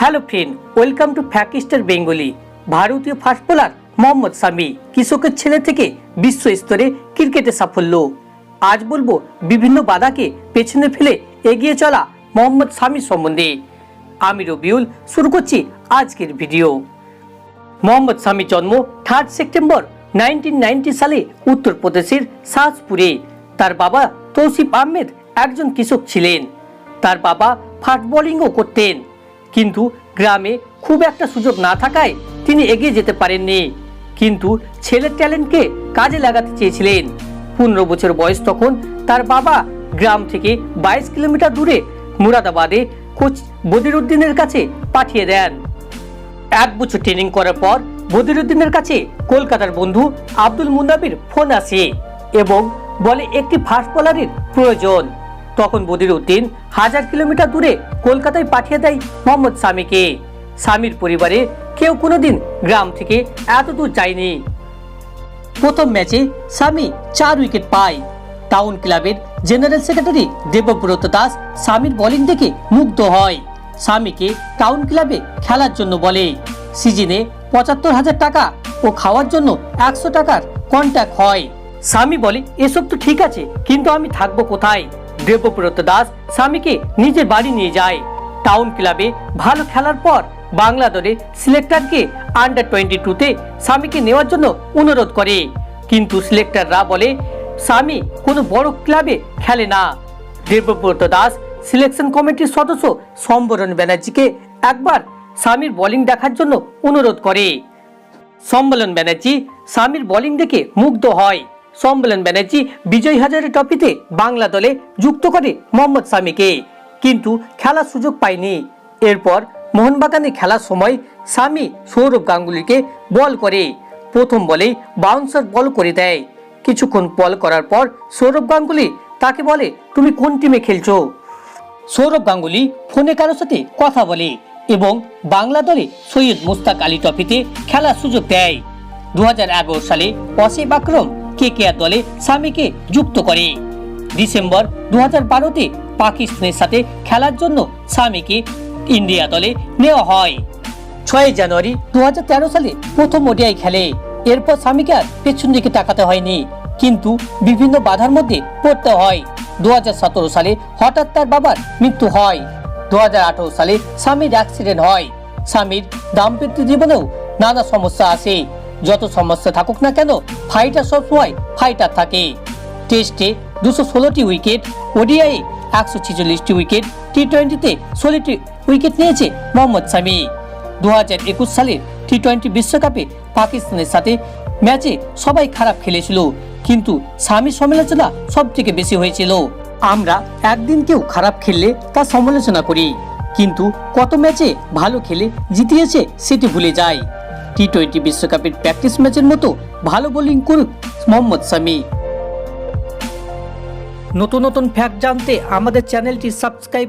Hello friend, welcome to Factstar Bengali. ভারতীয় fast bowler Mohammad Shami কৃষকের ছেলে থেকে বিশ্ব স্তরে ক্রিকেটে সাফল্য। আজ বলবো বিভিন্ন বাধাকে পেছনে ফেলে এগিয়ে চলা মোহাম্মদ শামি সম্বন্ধে। আমি রবিউল, শুরু করছি আজকের ভিডিও। মোহাম্মদ শামির জন্ম 3 সেপ্টেম্বর 1990 সালে উত্তরপ্রদেশের শাহপুরে। তার বাবা তৌসিফ আহমেদ একজন কৃষক ছিলেন। তার বাবা ফাস্ট বোলিংও করতেন, কিন্তু গ্রামে খুব একটা সুযোগ না থাকায় তিনি এগিয়ে যেতে পারেননি। কিন্তু ছেলের ট্যালেন্টকে কাজে লাগাতে চেয়েছিলেন। 15 বছর বয়স তখন তার বাবা গ্রাম থেকে 22 কিলোমিটার দূরে মুরাদাবাদে কোচ বদিরুদ্দিনের কাছে পাঠিয়ে দেন। 1 বছর ট্রেনিং করার পর বদিরুদ্দিনের কাছে কলকাতার বন্ধু আব্দুল মুনাবির ফোন আসে এবং বলে একটি ফাস্ট বোলারের প্রয়োজন। তখন বদিরুদ্দিন 1000 কিলোমিটার দূরে কলকাতায় পাঠিয়ে দেয় মোহাম্মদ শামিকে। শামির পরিবারে কেউ কোনোদিন গ্রাম থেকে এত দূর যায়নি। প্রথম ম্যাচে শামি 4 উইকেট পায়। টাউন ক্লাবের জেনারেল সেক্রেটারি দেবব্রত দাস শামির বোলিং দেখে মুগ্ধ হয়। শামিকে টাউন ক্লাবে খেলার জন্য বলে। সিজনে 75,000 টাকা ও খাওয়ার জন্য 100 টাকার কন্ট্যাক্ট হয়। শামি বলে, এসব তো ঠিক আছে, কিন্তু আমি থাকবো কোথায়? দেবব্রত দাস শামিকে নিজের বাড়ি নিয়ে যায়। টাউন ক্লাবে ভালো খেলার পর বাংলা দলে সিলেক্টরকে আন্ডার 22-তে শামিকে নেওয়ার জন্য অনুরোধ করে, কিন্তু সিলেক্টররা বলে শামি কোনো বড় ক্লাবে খেলে না। দেবব্রত দাস সিলেকশন কমিটির সদস্য সম্বরণ ব্যানার্জিকে একবার শামির বোলিং দেখার জন্য অনুরোধ করে। সম্বরণ ব্যানার্জি শামির বোলিং দেখে মুগ্ধ হয়। সম্বরণ ব্যানার্জি বিজয় হাজারে ট্রফিতে বাংলা দলে যুক্ত করে মোহাম্মদ শামিকে, কিন্তু খেলার সুযোগ পায়নি। এরপর মোহনবাগানে খেলার সময় শামি সৌরভ গাঙ্গুলিকে বল করে। প্রথম বলেই বাউন্সার বল করে দেয়। কিছুক্ষণ বল করার পর সৌরভ গাঙ্গুলি তাকে বলে, তুমি কোন টিমে খেলছো? সৌরভ গাঙ্গুলি ফোনে কারোর সাথে কথা বলে এবং বাংলা দলে সৈয়দ মুস্তাক আলী ট্রফিতে খেলার সুযোগ দেয়। 2011 সালে অসীম আকরম কেকেআর দলে শামিকে যুক্ত করে। ডিসেম্বর 2012-তে পাকিস্তানের সাথে খেলার জন্য শামিকে ইন্ডিয়া দলে নেওয়া হয়। 6 জানুয়ারি 2013 সালে প্রথম ওডিআই খেলে। এরপর শামিকে আর পেছন দিকে তাকাতে হয়নি, কিন্তু বিভিন্ন বাধার মধ্যে পড়তে হয়। 2017 সালে হঠাৎ তার বাবার মৃত্যু হয়। 2018 সালে শামির অ্যাক্সিডেন্ট হয়। শামির দাম্পত্য জীবনেও নানা সমস্যা আসে। যত সমস্যা থাকুক না কেন, ফাইটার সবসময় ফাইটার থাকে। টেস্টে 216টি উইকেট, ওডিআই 146টি উইকেট, টি20তে 16টি উইকেট নিয়েছে মোহাম্মদ শামি। 2021 সালের টি20 বিশ্বকাপে পাকিস্তানের সাথে ম্যাচে সবাই খারাপ খেলেছিল, কিন্তু শামির সমালোচনা সব থেকে বেশি হয়েছিল। আমরা একদিন কেউ খারাপ খেললে তার সমালোচনা করি, কিন্তু কত ম্যাচে ভালো খেলে জিতিয়েছে সেটি ভুলে যায়। টি20 বিশ্বকাপের প্র্যাকটিস ম্যাচের মতো ভালো বোলিং করুক মোহাম্মদ শামি। নতুন নতুন ফ্যাক্ট জানতে আমাদের চ্যানেলটি সাবস্ক্রাইব